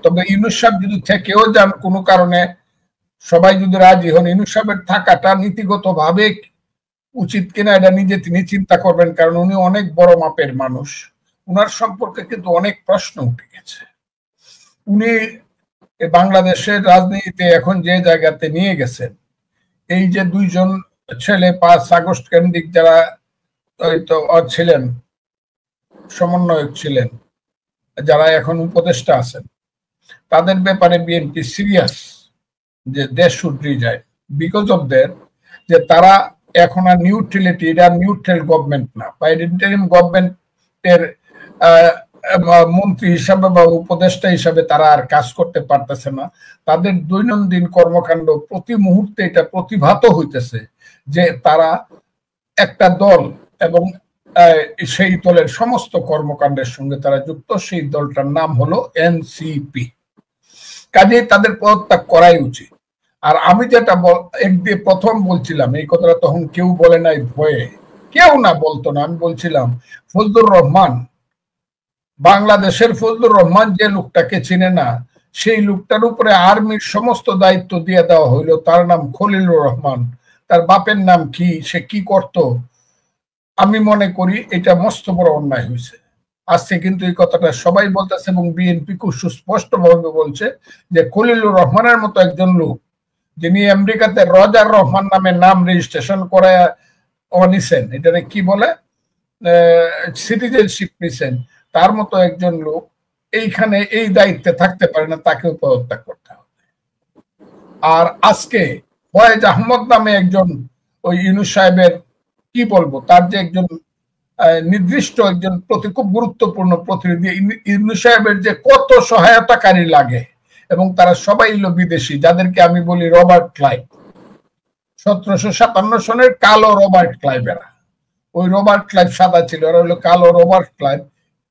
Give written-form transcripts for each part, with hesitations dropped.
তবে ইউনূস সাহেব যদি থেকেও যান কোনো কারণে, সবাই যদি রাজি হন, ইউনূস সাহেবের থাকাটা নীতিগতভাবে উচিত কিনা এটা নিজে তিনি চিন্তা করবেন, কারণ উনি অনেক বড় মাপের মানুষ। উনার সম্পর্কে কিন্তু অনেক প্রশ্ন উঠে গেছে। উনি বাংলাদেশের রাজনীতিতে এখন যে জায়গাতে নিয়ে গেছেন, এই যে দুইজন ছেলে 5 আগস্ট কেন্দ্রিক যারা ছিলেন, সমন্বয়ক ছিলেন, যারা এখন উপদেষ্টা আছেন, তাদের ব্যাপারে বিএনপি সিরিয়াস যে দেশ শুধরে যায় বিকজ অফ দের, যে তারা এখন আর নিউট্রালিটি, এটা নিউট্রাল গভর্নমেন্ট না, বা ইন্টারিম গভর্নমেন্টের মন্ত্রী হিসাবে বা উপদেষ্টা হিসাবে তারা আর কাজ করতে পারতেছে না। তাদের দৈনন্দিন কর্মকাণ্ড প্রতি মুহূর্তে এটা প্রতিভাত হইতেছে যে তারা একটা দল এবং সেই দলের সমস্ত কর্মকাণ্ডের সঙ্গে তারা যুক্ত। সেই দলটার নাম হলো এনসিপি। কাজেই তাদের পদত্যাগ করাই উচিত। আর আমি যেটা প্রথম বলছিলাম, এই কথাটা তখন কেউ বলে নাই ভয়ে, কেউ না বলতো না, আমি বলছিলাম ফজলুর রহমান, বাংলাদেশের ফজলুর রহমান যে লোকটাকে চিনে না, সেই লোকটার উপরে আর্মির সমস্ত দায়িত্ব দিয়ে দেওয়া হইলো। তার নাম খলিলুর রহমান, তার বাপের নাম কি, সে কি করত, আমি মনে করি এটা মস্ত বড় অন্যায় হয়েছে। আজকে কিন্তু এই কথাটা সবাই বলতেছে এবং বিএনপি খুব সুস্পষ্ট ভাবে বলছে যে খলিলুর রহমানের মতো একজন লোক, যিনি আমেরিকাতে রজার রহমান নামে নাম রেজিস্ট্রেশন করে নিছেন, এটারে কি বলে, সিটিজেনশিপ নিছেন, তার মতো একজন লোক এইখানে এই দায়িত্বে থাকতে পারে না, তাকেও পদত্যাগ করতে হবে। আর আজকে ফয়েজ আহমদ নামে একজন, ওই ইউনূস সাহেবের কি বলবো, তার যে একজন নির্দিষ্ট একজন খুব গুরুত্বপূর্ণ প্রতিনিধি, ইউনূস সাহেবের যে কত সহায়তাকারী লাগে, এবং তারা সবাই হলো বিদেশি, যাদেরকে আমি বলি রবার্ট ক্লাইভ, 1757 সনের কালো রবার্ট ক্লাইভ। এরা, ওই রবার্ট ক্লাইভ সাদা ছিল, এরা হলো কালো রবার্ট ক্লাইভ।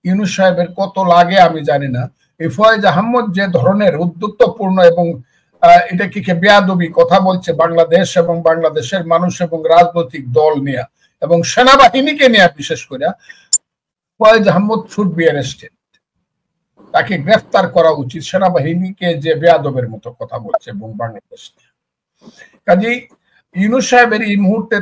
ইউনূস সাহেবের কত লাগে আমি জানি না। এই ফয়েজ আহমদ যে ধরনের উদ্যুক্তপূর্ণ এবং এটা কি বেয়াদবি কথা বলছে বাংলাদেশ এবং বাংলাদেশের মানুষ এবং রাজনৈতিক দল নিয়ে এবং সেনাবাহিনীকে নিয়ে, বিশেষ করে Faiz Ahmed should be arrested, তাকে গ্রেফতার করা উচিত। সেনাবাহিনীকে যে বেয়াদবের মতো কথা বলছে এবং বাংলাদেশ নিয়ে। কাজেই ইউনূস সাহেবের এই মুহূর্তে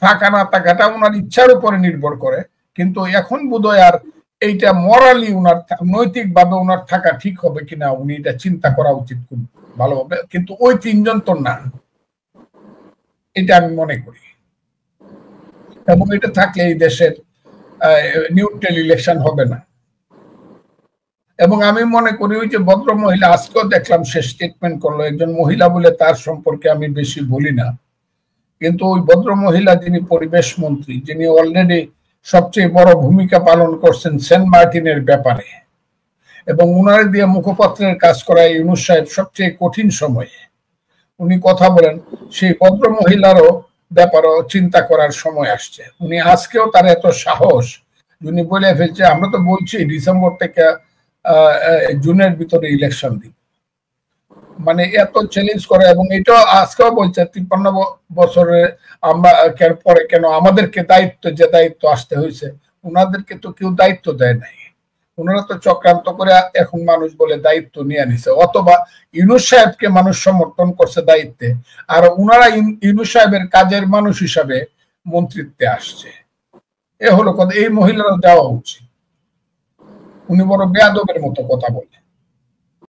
থাকা না থাকাটা ওনার ইচ্ছার উপরে নির্ভর করে, কিন্তু এখন বোধহয় আর এইটা মরালি উনার, নৈতিকভাবে উনার থাকা ঠিক হবে কিনা উনি এটা চিন্তা করা উচিত খুব ভালোভাবে। কিন্তু ওই তিনজন তো না, এটা আমি মনে করি। এবং এটা থাকলে এই দেশের নিউট্রাল ইলেকশন হবে না। এবং আমি মনে করি ওই যে ভদ্র মহিলা, আজকেও দেখলাম সে স্টেটমেন্ট করলো, একজন মহিলা বলে তার সম্পর্কে আমি বেশি বলি না, কিন্তু ওই ভদ্র মহিলা যিনি পরিবেশ মন্ত্রী, যিনি অলরেডি সবচেয়ে বড় ভূমিকা পালন করছেন সেন্ট মার্টিনের ব্যাপারে, এবং উনার দিয়ে মুখপাত্রের কাজ করা ইউনূস সাহেব সবচেয়ে কঠিন সময়ে উনি কথা বলেন, সেই ভদ্র মহিলারও ব্যাপারও চিন্তা করার সময় আসছে। উনি আজকেও তার এত সাহস, উনি বলে ফেলছে আমরা তো বলছি ডিসেম্বর থেকে জুনের ভিতরে ইলেকশন দিব, মানে এত চ্যালেঞ্জ করে। এবং এটা আজকেও বলছে 53 বছরে আমরা পরে কেন আমাদেরকে দায়িত্ব, যে দায়িত্ব আসতে হয়েছে, ওনাদেরকে তো কেউ দায়িত্ব দেয় নাই, ওনারা তো চক্রান্ত করে এখন মানুষ বলে দায়িত্ব নিয়ে নিছে, অথবা ইউনূস সাহেবকে মানুষ সমর্থন করছে দায়িত্বে, আর ওনারা ইউনূস সাহেবের কাজের মানুষ হিসাবে মন্ত্রিত্বে আসছে। এ হলো কথা। এই মহিলারা দেওয়া উচিত, উনি বড় বেয়াদবের মতো কথা বলে।